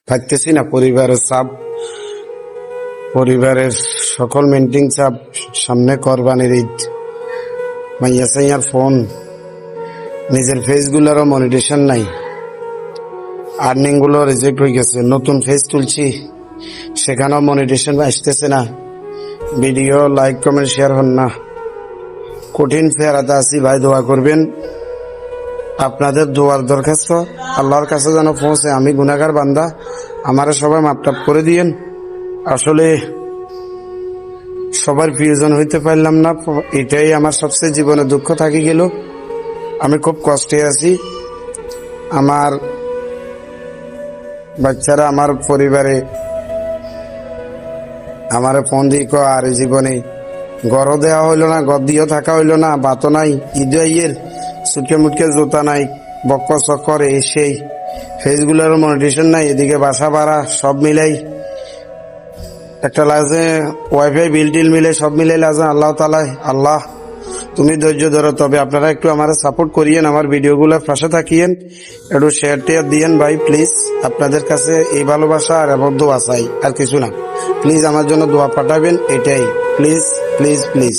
থাকতেছি না, পরিবারের চাপ, পরিবারের সকল মেন্টিং চাপ, সামনে কোরবানির ঈদ, মাইয়া সাইয়ার ফোন, নিজের ফেসগুলোরও মনিটেশন নাই, আর্নিং গুলো রিজেক্ট হয়ে গেছে, নতুন ফেস তুলছি সেখানেও মনিটেশন আসতেছে না, ভিডিও লাইক কমেন্ট শেয়ার হন না, কঠিন ফেরাতে আছি ভাই, দোয়া করবেন। আপনাদের দোয়ার দরখাস্ত আল্লাহর কাছে যেন পৌঁছে। আমি গুনাহগার বান্দা, আমারে সবাই মাপটাপ করে দিয়েন। আসলে সবার প্রিয়জন হইতে পারলাম না, এটাই আমার সবচেয়ে জীবনে দুঃখ থাকি গেল। আমি খুব কষ্টে আছি, আমার বাচ্চারা, আমার পরিবারে আমার ফোন দিয়ে আর জীবনে গড় দেওয়া হইল না, গড় দিয়েও থাকা হইল না, বাতো নাই, ঈদ আইয়ের সুটকে মুটকে জোতা নাই, বক্ক চক্কর এসেই ফেসগুলোর মনিটেশন নাই, এদিকে বাসা ভাড়া সব মিলাই একটা লাগে, ওয়াইফাই বিল টিল মিলে সব মিলাই লাগে। আল্লাহ তাআলা, আল্লাহ তুমি ধৈর্য ধরো। তবে আপনারা একটু আমার সাপোর্ট করিয়েন, আমার ভিডিওগুলোর পাশে থাকিয়েন, একটু শেয়ার টেয়ার দিয়েন ভাই প্লিজ। আপনাদের কাছে এই ভালোবাসা আর এবং দোয়া চাই, আর কিছু না। প্লিজ আমার জন্য দোয়া পাঠাবেন, এটাই। Please please please.